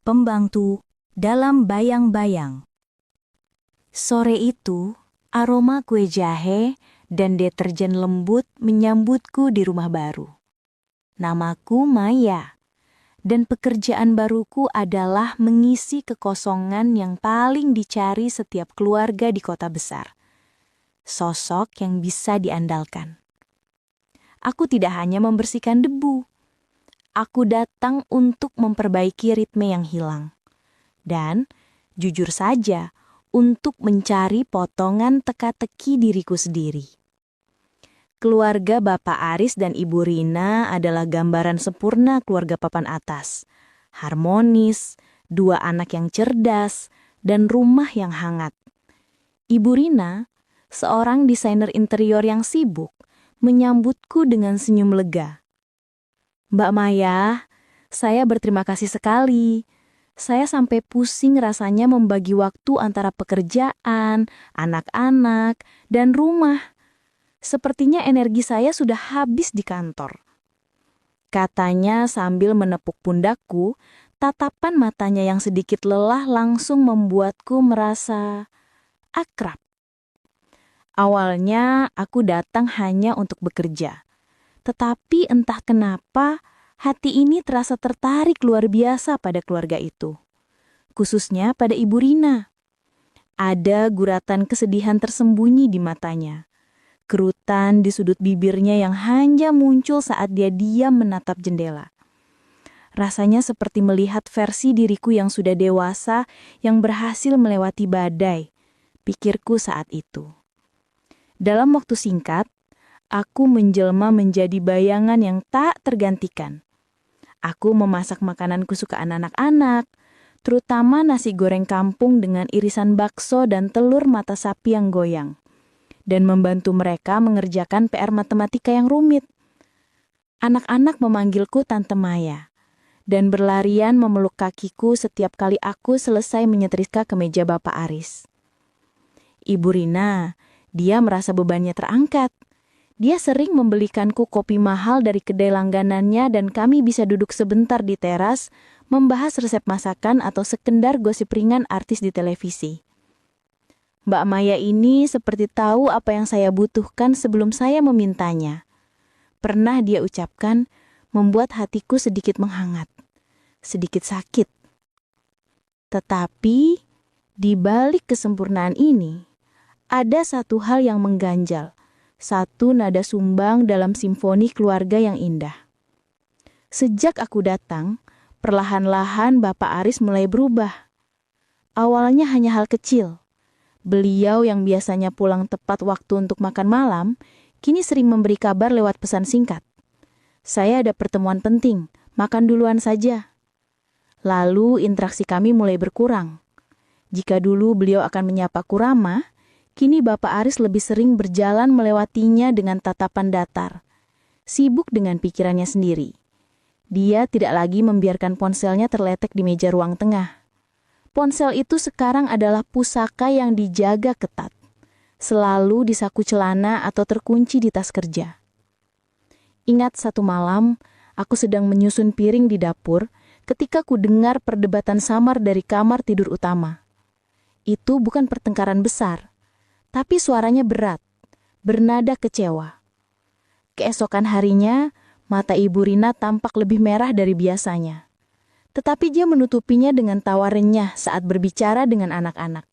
Pembantu dalam bayang-bayang. Sore itu, aroma kue jahe dan deterjen lembut menyambutku di rumah baru. Namaku Maya, dan pekerjaan baruku adalah mengisi kekosongan yang paling dicari setiap keluarga di kota besar. Sosok yang bisa diandalkan. Aku tidak hanya membersihkan debu. Aku datang untuk memperbaiki ritme yang hilang. Dan, jujur saja, untuk mencari potongan teka-teki diriku sendiri. Keluarga Bapak Aris dan Ibu Rina adalah gambaran sempurna keluarga papan atas. Harmonis, 2 anak yang cerdas, dan rumah yang hangat. Ibu Rina, seorang desainer interior yang sibuk, menyambutku dengan senyum lega. Mbak Maya, saya berterima kasih sekali. Saya sampai pusing rasanya membagi waktu antara pekerjaan, anak-anak, dan rumah. Sepertinya energi saya sudah habis di kantor. Katanya sambil menepuk pundakku, tatapan matanya yang sedikit lelah langsung membuatku merasa akrab. Awalnya aku datang hanya untuk bekerja. Tetapi entah kenapa, hati ini terasa tertarik luar biasa pada keluarga itu. Khususnya pada Ibu Rina. Ada guratan kesedihan tersembunyi di matanya. Kerutan di sudut bibirnya yang hanya muncul saat dia diam menatap jendela. Rasanya seperti melihat versi diriku yang sudah dewasa yang berhasil melewati badai, pikirku saat itu. Dalam waktu singkat, aku menjelma menjadi bayangan yang tak tergantikan. Aku memasak makanan kesukaan anak-anak, terutama nasi goreng kampung dengan irisan bakso dan telur mata sapi yang goyang, dan membantu mereka mengerjakan PR matematika yang rumit. Anak-anak memanggilku Tante Maya, dan berlarian memeluk kakiku setiap kali aku selesai menyetrika kemeja Bapak Aris. Ibu Rina, dia merasa bebannya terangkat. Dia sering membelikanku kopi mahal dari kedai langganannya dan kami bisa duduk sebentar di teras, membahas resep masakan atau sekedar gosip ringan artis di televisi. Mbak Maya ini seperti tahu apa yang saya butuhkan sebelum saya memintanya. Pernah dia ucapkan, membuat hatiku sedikit menghangat, sedikit sakit. Tetapi, di balik kesempurnaan ini, ada satu hal yang mengganjal. Satu nada sumbang dalam simfoni keluarga yang indah. Sejak aku datang, perlahan-lahan Bapak Aris mulai berubah. Awalnya hanya hal kecil. Beliau yang biasanya pulang tepat waktu untuk makan malam, kini sering memberi kabar lewat pesan singkat. Saya ada pertemuan penting, makan duluan saja. Lalu interaksi kami mulai berkurang. Jika dulu beliau akan menyapaku ramah, kini Bapak Aris lebih sering berjalan melewatinya dengan tatapan datar, sibuk dengan pikirannya sendiri. Dia tidak lagi membiarkan ponselnya terletak di meja ruang tengah. Ponsel itu sekarang adalah pusaka yang dijaga ketat, selalu di saku celana atau terkunci di tas kerja. Ingat satu malam, aku sedang menyusun piring di dapur ketika ku dengar perdebatan samar dari kamar tidur utama. Itu bukan pertengkaran besar, tapi suaranya berat, bernada kecewa. Keesokan harinya, mata Ibu Rina tampak lebih merah dari biasanya. Tetapi dia menutupinya dengan tawa renyah saat berbicara dengan anak-anak.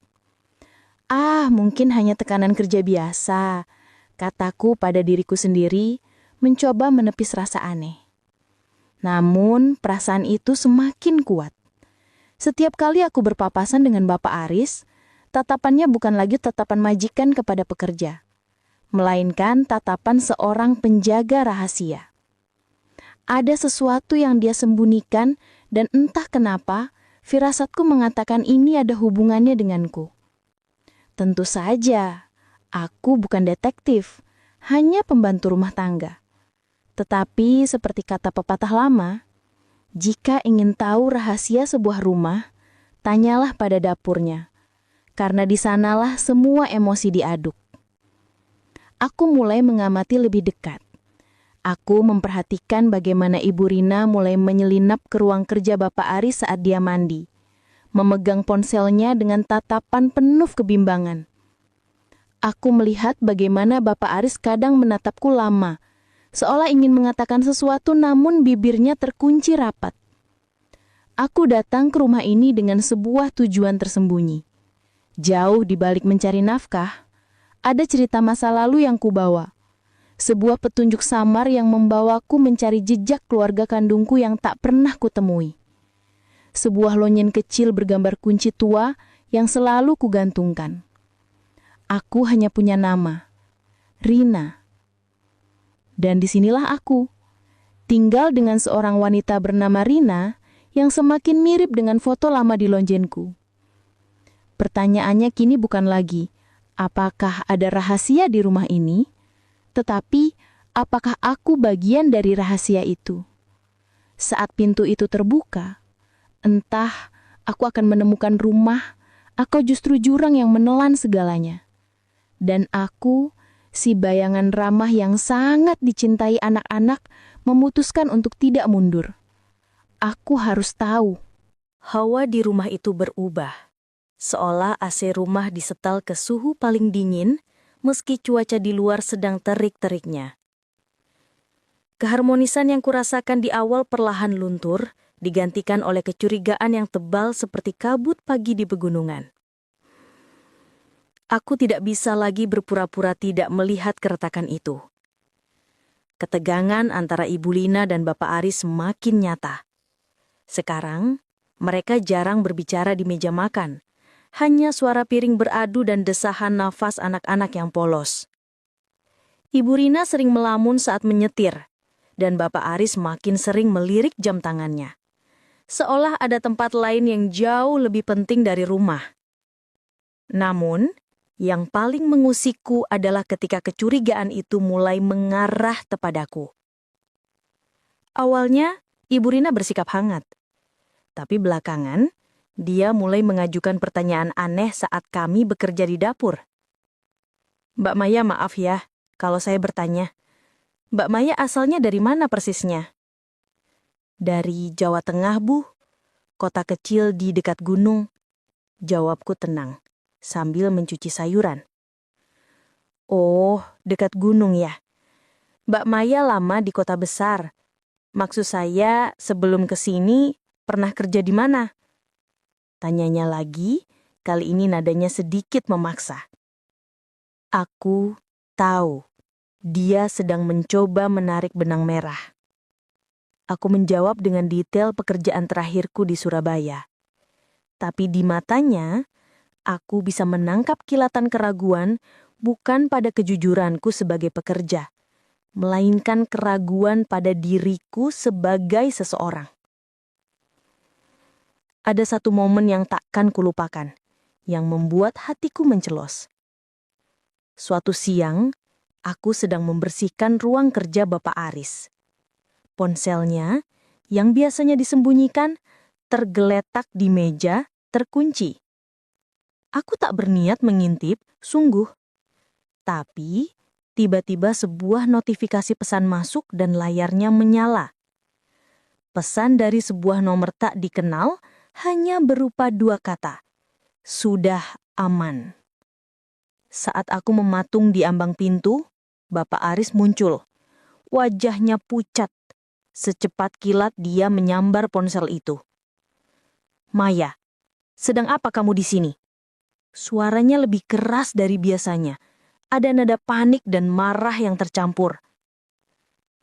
Mungkin hanya tekanan kerja biasa, kataku pada diriku sendiri, mencoba menepis rasa aneh. Namun, perasaan itu semakin kuat. Setiap kali aku berpapasan dengan Bapak Aris, tatapannya bukan lagi tatapan majikan kepada pekerja, melainkan tatapan seorang penjaga rahasia. Ada sesuatu yang dia sembunyikan dan entah kenapa, firasatku mengatakan ini ada hubungannya denganku. Tentu saja, aku bukan detektif, hanya pembantu rumah tangga. Tetapi seperti kata pepatah lama, jika ingin tahu rahasia sebuah rumah, tanyalah pada dapurnya. Karena di sanalah semua emosi diaduk. Aku mulai mengamati lebih dekat. Aku memperhatikan bagaimana Ibu Rina mulai menyelinap ke ruang kerja Bapak Aris saat dia mandi, memegang ponselnya dengan tatapan penuh kebimbangan. Aku melihat bagaimana Bapak Aris kadang menatapku lama, seolah ingin mengatakan sesuatu namun bibirnya terkunci rapat. Aku datang ke rumah ini dengan sebuah tujuan tersembunyi. Jauh di balik mencari nafkah, ada cerita masa lalu yang kubawa. Sebuah petunjuk samar yang membawaku mencari jejak keluarga kandungku yang tak pernah kutemui. Sebuah lonyen kecil bergambar kunci tua yang selalu kugantungkan. Aku hanya punya nama, Rina. Dan disinilah aku, tinggal dengan seorang wanita bernama Rina yang semakin mirip dengan foto lama di lonjenku. Pertanyaannya kini bukan lagi, apakah ada rahasia di rumah ini? Tetapi, apakah aku bagian dari rahasia itu? Saat pintu itu terbuka, entah aku akan menemukan rumah atau justru jurang yang menelan segalanya. Dan aku, si bayangan ramah yang sangat dicintai anak-anak, memutuskan untuk tidak mundur. Aku harus tahu. Hawa di rumah itu berubah, seolah AC rumah disetel ke suhu paling dingin, meski cuaca di luar sedang terik-teriknya. Keharmonisan yang kurasakan di awal perlahan luntur, digantikan oleh kecurigaan yang tebal seperti kabut pagi di pegunungan. Aku tidak bisa lagi berpura-pura tidak melihat keretakan itu. Ketegangan antara Ibu Lina dan Bapak Aris semakin nyata. Sekarang, mereka jarang berbicara di meja makan. Hanya suara piring beradu dan desahan nafas anak-anak yang polos. Ibu Rina sering melamun saat menyetir, dan Bapak Aris makin sering melirik jam tangannya. Seolah ada tempat lain yang jauh lebih penting dari rumah. Namun, yang paling mengusikku adalah ketika kecurigaan itu mulai mengarah kepadaku. Awalnya, Ibu Rina bersikap hangat. Tapi belakangan, dia mulai mengajukan pertanyaan aneh saat kami bekerja di dapur. Mbak Maya, maaf ya, kalau saya bertanya. Mbak Maya asalnya dari mana persisnya? Dari Jawa Tengah, Bu. Kota kecil di dekat gunung. Jawabku tenang, sambil mencuci sayuran. Oh, dekat gunung ya. Mbak Maya lama di kota besar. Maksud saya, sebelum ke sini, pernah kerja di mana? Tanyanya lagi, kali ini nadanya sedikit memaksa. Aku tahu, dia sedang mencoba menarik benang merah. Aku menjawab dengan detail pekerjaan terakhirku di Surabaya. Tapi di matanya, aku bisa menangkap kilatan keraguan bukan pada kejujuranku sebagai pekerja, melainkan keraguan pada diriku sebagai seseorang. Ada satu momen yang takkan kulupakan, yang membuat hatiku mencelos. Suatu siang, aku sedang membersihkan ruang kerja Bapak Aris. Ponselnya, yang biasanya disembunyikan, tergeletak di meja, terkunci. Aku tak berniat mengintip, sungguh. Tapi, tiba-tiba sebuah notifikasi pesan masuk dan layarnya menyala. Pesan dari sebuah nomor tak dikenal, hanya berupa 2 kata, sudah aman. Saat aku mematung di ambang pintu, Bapak Aris muncul. Wajahnya pucat. Secepat kilat dia menyambar ponsel itu. Maya, sedang apa kamu di sini? Suaranya lebih keras dari biasanya. Ada nada panik dan marah yang tercampur.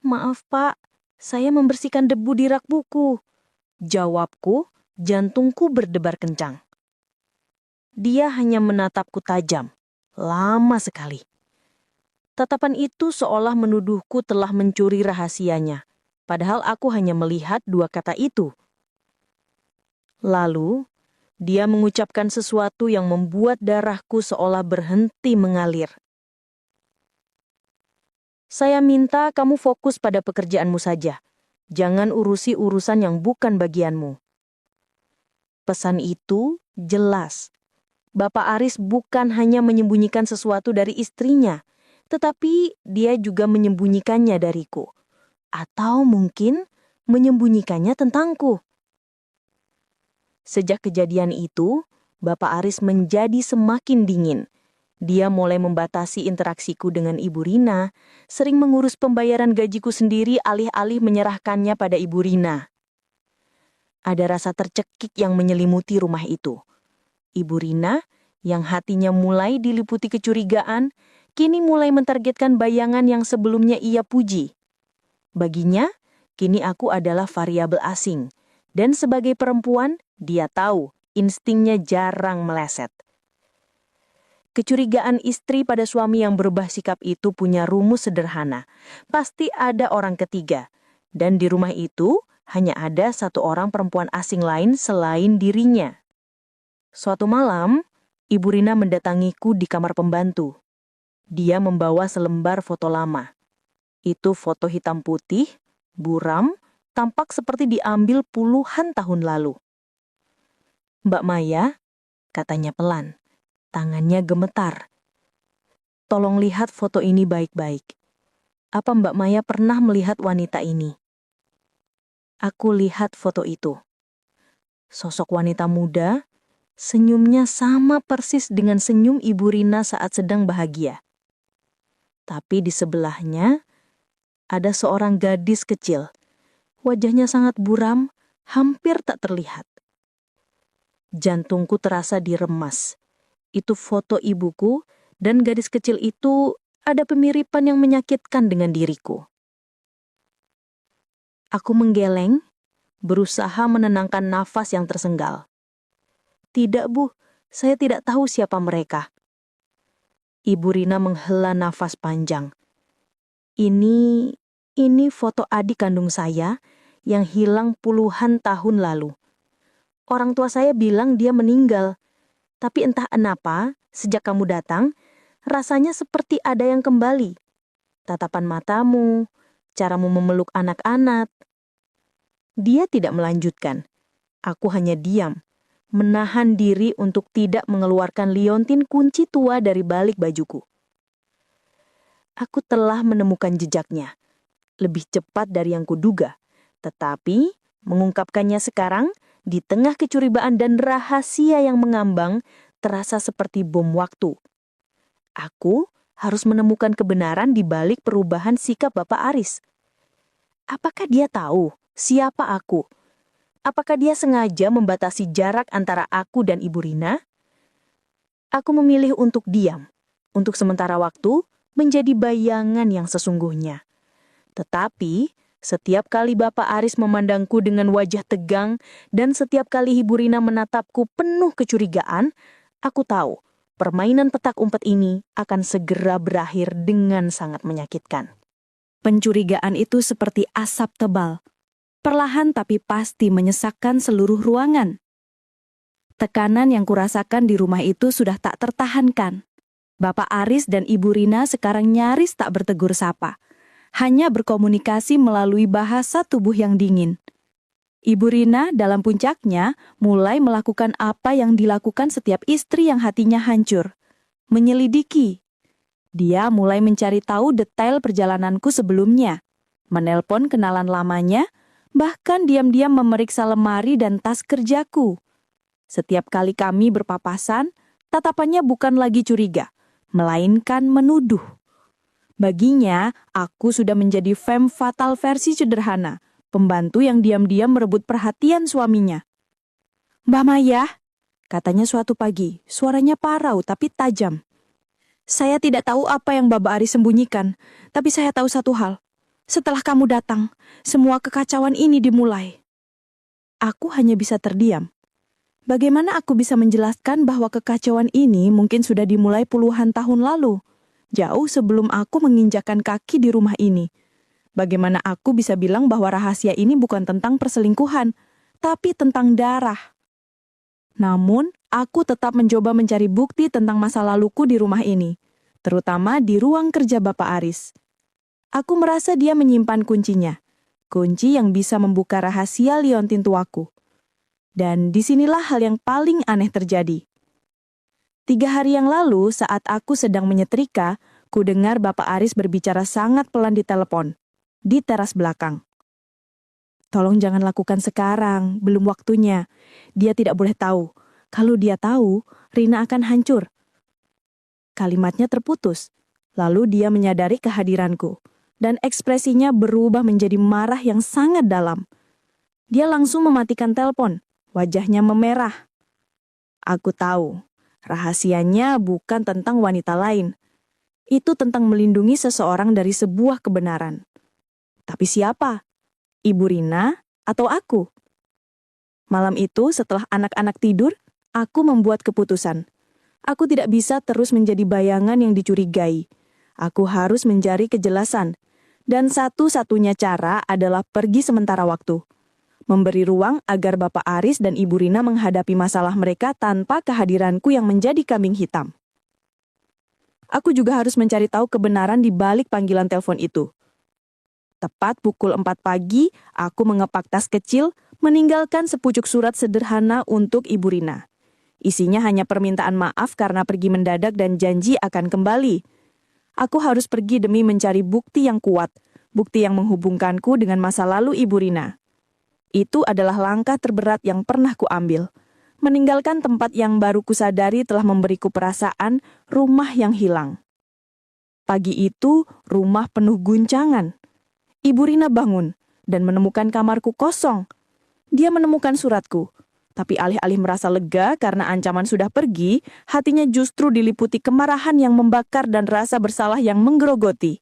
Maaf Pak, saya membersihkan debu di rak buku. Jawabku. Jantungku berdebar kencang. Dia hanya menatapku tajam, lama sekali. Tatapan itu seolah menuduhku telah mencuri rahasianya, padahal aku hanya melihat 2 kata itu. Lalu, dia mengucapkan sesuatu yang membuat darahku seolah berhenti mengalir. Saya minta kamu fokus pada pekerjaanmu saja. Jangan urusi urusan yang bukan bagianmu. Pesan itu jelas. Bapak Aris bukan hanya menyembunyikan sesuatu dari istrinya, tetapi dia juga menyembunyikannya dariku. Atau mungkin menyembunyikannya tentangku. Sejak kejadian itu, Bapak Aris menjadi semakin dingin. Dia mulai membatasi interaksiku dengan Ibu Rina, sering mengurus pembayaran gajiku sendiri alih-alih menyerahkannya pada Ibu Rina. Ada rasa tercekik yang menyelimuti rumah itu. Ibu Rina, yang hatinya mulai diliputi kecurigaan, kini mulai mentargetkan bayangan yang sebelumnya ia puji. Baginya, kini aku adalah variabel asing, dan sebagai perempuan, dia tahu instingnya jarang meleset. Kecurigaan istri pada suami yang berubah sikap itu punya rumus sederhana. Pasti ada orang ketiga, dan di rumah itu hanya ada satu orang perempuan asing lain selain dirinya. Suatu malam, Ibu Rina mendatangiku di kamar pembantu. Dia membawa selembar foto lama. Itu foto hitam putih, buram, tampak seperti diambil puluhan tahun lalu. "Mbak Maya," katanya pelan. Tangannya gemetar. "Tolong lihat foto ini baik-baik. Apa Mbak Maya pernah melihat wanita ini?" Aku lihat foto itu. Sosok wanita muda, senyumnya sama persis dengan senyum Ibu Rina saat sedang bahagia. Tapi di sebelahnya, ada seorang gadis kecil. Wajahnya sangat buram, hampir tak terlihat. Jantungku terasa diremas. Itu foto ibuku, dan gadis kecil itu ada pemiripan yang menyakitkan dengan diriku. Aku menggeleng, berusaha menenangkan nafas yang tersenggal. "Tidak, Bu, saya tidak tahu siapa mereka." Ibu Rina menghela nafas panjang. Ini foto adik kandung saya yang hilang puluhan tahun lalu. Orang tua saya bilang dia meninggal. Tapi entah kenapa, sejak kamu datang, rasanya seperti ada yang kembali. Tatapan matamu, caramu memeluk anak-anak. Dia tidak melanjutkan. Aku hanya diam, menahan diri untuk tidak mengeluarkan liontin kunci tua dari balik bajuku. Aku telah menemukan jejaknya, lebih cepat dari yang kuduga. Tetapi, mengungkapkannya sekarang, di tengah kecurigaan dan rahasia yang mengambang, terasa seperti bom waktu. Aku harus menemukan kebenaran di balik perubahan sikap Bapak Aris. Apakah dia tahu siapa aku? Apakah dia sengaja membatasi jarak antara aku dan Ibu Rina? Aku memilih untuk diam, untuk sementara waktu menjadi bayangan yang sesungguhnya. Tetapi, setiap kali Bapak Aris memandangku dengan wajah tegang dan setiap kali Ibu Rina menatapku penuh kecurigaan, aku tahu permainan petak umpet ini akan segera berakhir dengan sangat menyakitkan. Pencurigaan itu seperti asap tebal, perlahan tapi pasti menyesakkan seluruh ruangan. Tekanan yang kurasakan di rumah itu sudah tak tertahankan. Bapak Aris dan Ibu Rina sekarang nyaris tak bertegur sapa. Hanya berkomunikasi melalui bahasa tubuh yang dingin. Ibu Rina dalam puncaknya mulai melakukan apa yang dilakukan setiap istri yang hatinya hancur. Menyelidiki. Dia mulai mencari tahu detail perjalananku sebelumnya. Menelpon kenalan lamanya, bahkan diam-diam memeriksa lemari dan tas kerjaku. Setiap kali kami berpapasan, tatapannya bukan lagi curiga, melainkan menuduh. Baginya, aku sudah menjadi femme fatale versi sederhana, pembantu yang diam-diam merebut perhatian suaminya. "Mbak Maya," katanya suatu pagi, suaranya parau tapi tajam. "Saya tidak tahu apa yang Bapak Aris sembunyikan, tapi saya tahu satu hal. Setelah kamu datang, semua kekacauan ini dimulai." Aku hanya bisa terdiam. Bagaimana aku bisa menjelaskan bahwa kekacauan ini mungkin sudah dimulai puluhan tahun lalu? Jauh sebelum aku menginjakkan kaki di rumah ini. Bagaimana aku bisa bilang bahwa rahasia ini bukan tentang perselingkuhan, tapi tentang darah? Namun, aku tetap mencoba mencari bukti tentang masa laluku di rumah ini, terutama di ruang kerja Bapak Aris. Aku merasa dia menyimpan kuncinya, kunci yang bisa membuka rahasia liontin tuaku. Dan disinilah hal yang paling aneh terjadi. 3 hari yang lalu, saat aku sedang menyetrika, ku dengar Bapak Aris berbicara sangat pelan di telepon. di teras belakang. Tolong jangan lakukan sekarang, belum waktunya. Dia tidak boleh tahu. Kalau dia tahu, Rina akan hancur. Kalimatnya terputus. Lalu dia menyadari kehadiranku. Dan ekspresinya berubah menjadi marah yang sangat dalam. Dia langsung mematikan telepon. Wajahnya memerah. Aku tahu, rahasianya bukan tentang wanita lain. Itu tentang melindungi seseorang dari sebuah kebenaran. Tapi siapa? Ibu Rina atau aku? Malam itu setelah anak-anak tidur, aku membuat keputusan. Aku tidak bisa terus menjadi bayangan yang dicurigai. Aku harus mencari kejelasan. Dan satu-satunya cara adalah pergi sementara waktu. Memberi ruang agar Bapak Aris dan Ibu Rina menghadapi masalah mereka tanpa kehadiranku yang menjadi kambing hitam. Aku juga harus mencari tahu kebenaran di balik panggilan telepon itu. Tepat pukul 4 pagi, aku mengepak tas kecil, meninggalkan sepucuk surat sederhana untuk Ibu Rina. Isinya hanya permintaan maaf karena pergi mendadak dan janji akan kembali. Aku harus pergi demi mencari bukti yang kuat, bukti yang menghubungkanku dengan masa lalu Ibu Rina. Itu adalah langkah terberat yang pernah kuambil. Meninggalkan tempat yang baru kusadari telah memberiku perasaan rumah yang hilang. Pagi itu, rumah penuh guncangan. Ibu Rina bangun dan menemukan kamarku kosong. Dia menemukan suratku. Tapi alih-alih merasa lega karena ancaman sudah pergi, hatinya justru diliputi kemarahan yang membakar dan rasa bersalah yang menggerogoti.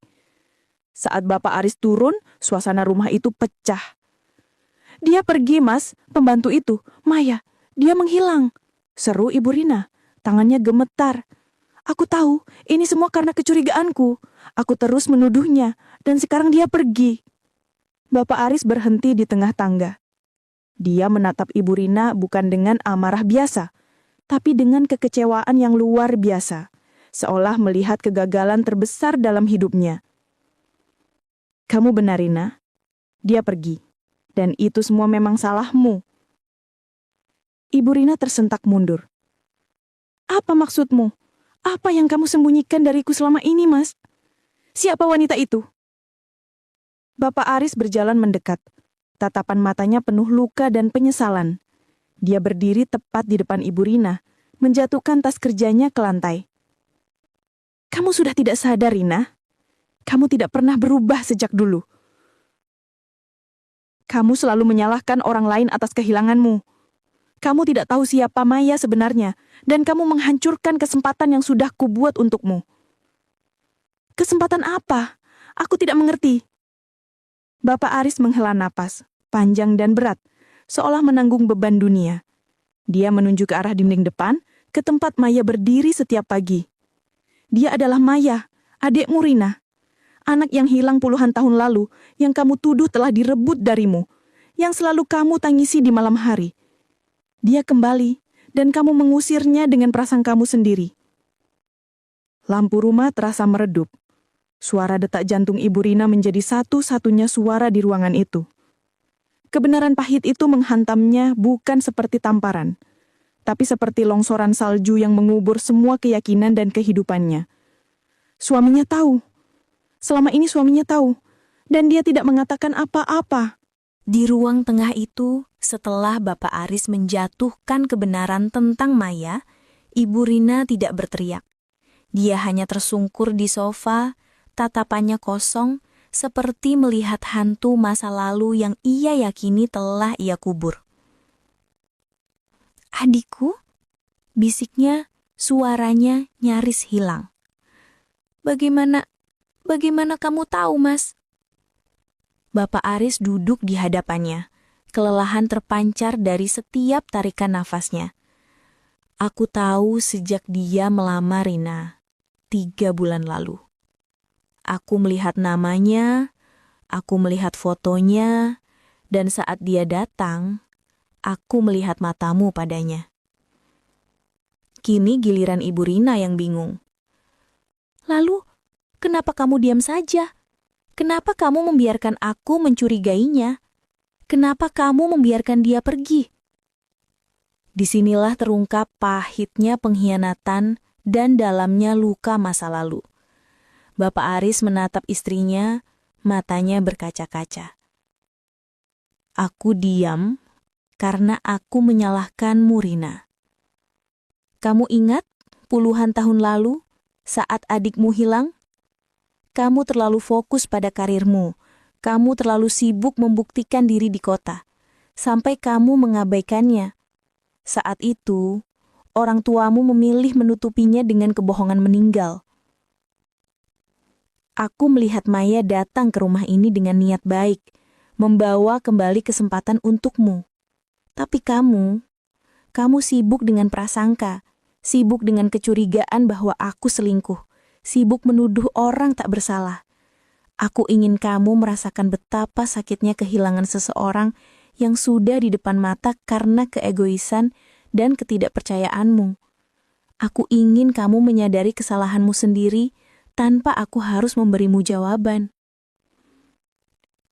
Saat Bapak Aris turun, suasana rumah itu pecah. Dia pergi, Mas, pembantu itu, Maya, dia menghilang. Seru Ibu Rina, tangannya gemetar. Aku tahu, ini semua karena kecurigaanku. Aku terus menuduhnya, dan sekarang dia pergi. Bapak Aris berhenti di tengah tangga. Dia menatap Ibu Rina bukan dengan amarah biasa, tapi dengan kekecewaan yang luar biasa, seolah melihat kegagalan terbesar dalam hidupnya. Kamu benar, Rina. Dia pergi, dan itu semua memang salahmu. Ibu Rina tersentak mundur. Apa maksudmu? Apa yang kamu sembunyikan dariku selama ini, Mas? Siapa wanita itu? Bapak Aris berjalan mendekat. Tatapan matanya penuh luka dan penyesalan. Dia berdiri tepat di depan Ibu Rina, menjatuhkan tas kerjanya ke lantai. Kamu sudah tidak sadar, Rina? Kamu tidak pernah berubah sejak dulu. Kamu selalu menyalahkan orang lain atas kehilanganmu. Kamu tidak tahu siapa Maya sebenarnya, dan kamu menghancurkan kesempatan yang sudah kubuat untukmu. Kesempatan apa? Aku tidak mengerti. Bapak Aris menghela napas, panjang dan berat, seolah menanggung beban dunia. Dia menunjuk ke arah dinding depan, ke tempat Maya berdiri setiap pagi. Dia adalah Maya, adikmu Rina. Anak yang hilang puluhan tahun lalu, yang kamu tuduh telah direbut darimu, yang selalu kamu tangisi di malam hari. Dia kembali, dan kamu mengusirnya dengan prasangkamu sendiri. Lampu rumah terasa meredup. Suara detak jantung Ibu Rina menjadi satu-satunya suara di ruangan itu. Kebenaran pahit itu menghantamnya bukan seperti tamparan, tapi seperti longsoran salju yang mengubur semua keyakinan dan kehidupannya. Suaminya tahu. Selama ini suaminya tahu, dan dia tidak mengatakan apa-apa. Di ruang tengah itu, setelah Bapak Aris menjatuhkan kebenaran tentang Maya, Ibu Rina tidak berteriak. Dia hanya tersungkur di sofa, tatapannya kosong, seperti melihat hantu masa lalu yang ia yakini telah ia kubur. Adikku? Bisiknya, suaranya nyaris hilang. Bagaimana kamu tahu, Mas? Bapak Aris duduk di hadapannya. Kelelahan terpancar dari setiap tarikan nafasnya. Aku tahu sejak dia melamar Rina, 3 bulan lalu. Aku melihat namanya, aku melihat fotonya, dan saat dia datang, aku melihat matamu padanya. Kini giliran Ibu Rina yang bingung. Lalu, kenapa kamu diam saja? Kenapa kamu membiarkan aku mencurigainya? Kenapa kamu membiarkan dia pergi? Disinilah terungkap pahitnya pengkhianatan dan dalamnya luka masa lalu. Bapak Aris menatap istrinya, matanya berkaca-kaca. Aku diam karena aku menyalahkanmu, Rina. Kamu ingat puluhan tahun lalu saat adikmu hilang? Kamu terlalu fokus pada karirmu. Kamu terlalu sibuk membuktikan diri di kota, sampai kamu mengabaikannya. Saat itu, orang tuamu memilih menutupinya dengan kebohongan meninggal. Aku melihat Maya datang ke rumah ini dengan niat baik, membawa kembali kesempatan untukmu. Tapi kamu sibuk dengan prasangka, sibuk dengan kecurigaan bahwa aku selingkuh, sibuk menuduh orang tak bersalah. Aku ingin kamu merasakan betapa sakitnya kehilangan seseorang yang sudah di depan mata karena keegoisan dan ketidakpercayaanmu. Aku ingin kamu menyadari kesalahanmu sendiri tanpa aku harus memberimu jawaban.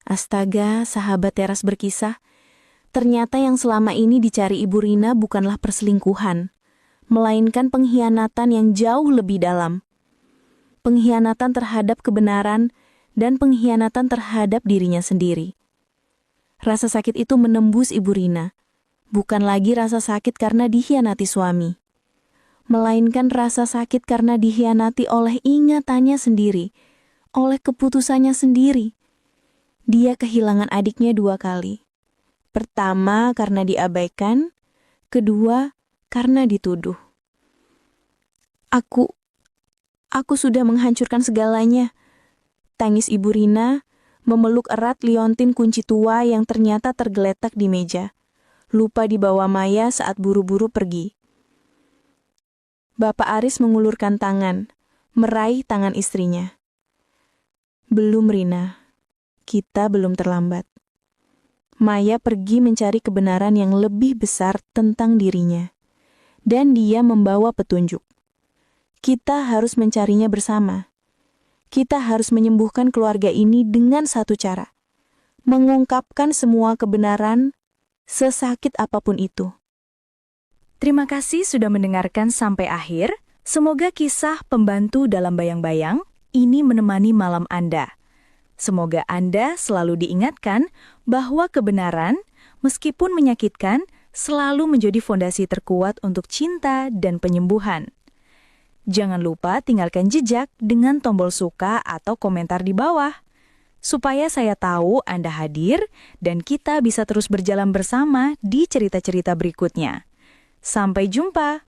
Astaga, sahabat teras berkisah, ternyata yang selama ini dicari Ibu Rina bukanlah perselingkuhan, melainkan pengkhianatan yang jauh lebih dalam. Pengkhianatan terhadap kebenaran dan pengkhianatan terhadap dirinya sendiri. Rasa sakit itu menembus Ibu Rina, bukan lagi rasa sakit karena dikhianati suami, melainkan rasa sakit karena dikhianati oleh ingatannya sendiri, oleh keputusannya sendiri. Dia kehilangan adiknya 2 kali. Pertama karena diabaikan, kedua karena dituduh. Aku sudah menghancurkan segalanya. Tangis Ibu Rina memeluk erat liontin kunci tua yang ternyata tergeletak di meja, lupa dibawa Maya saat buru-buru pergi. Bapak Aris mengulurkan tangan, meraih tangan istrinya. Belum, Rina. Kita belum terlambat. Maya pergi mencari kebenaran yang lebih besar tentang dirinya. Dan dia membawa petunjuk. Kita harus mencarinya bersama. Kita harus menyembuhkan keluarga ini dengan satu cara. Mengungkapkan semua kebenaran, sesakit apapun itu. Terima kasih sudah mendengarkan sampai akhir. Semoga kisah pembantu dalam bayang-bayang ini menemani malam Anda. Semoga Anda selalu diingatkan bahwa kebenaran, meskipun menyakitkan, selalu menjadi fondasi terkuat untuk cinta dan penyembuhan. Jangan lupa tinggalkan jejak dengan tombol suka atau komentar di bawah, supaya saya tahu Anda hadir dan kita bisa terus berjalan bersama di cerita-cerita berikutnya. Sampai jumpa!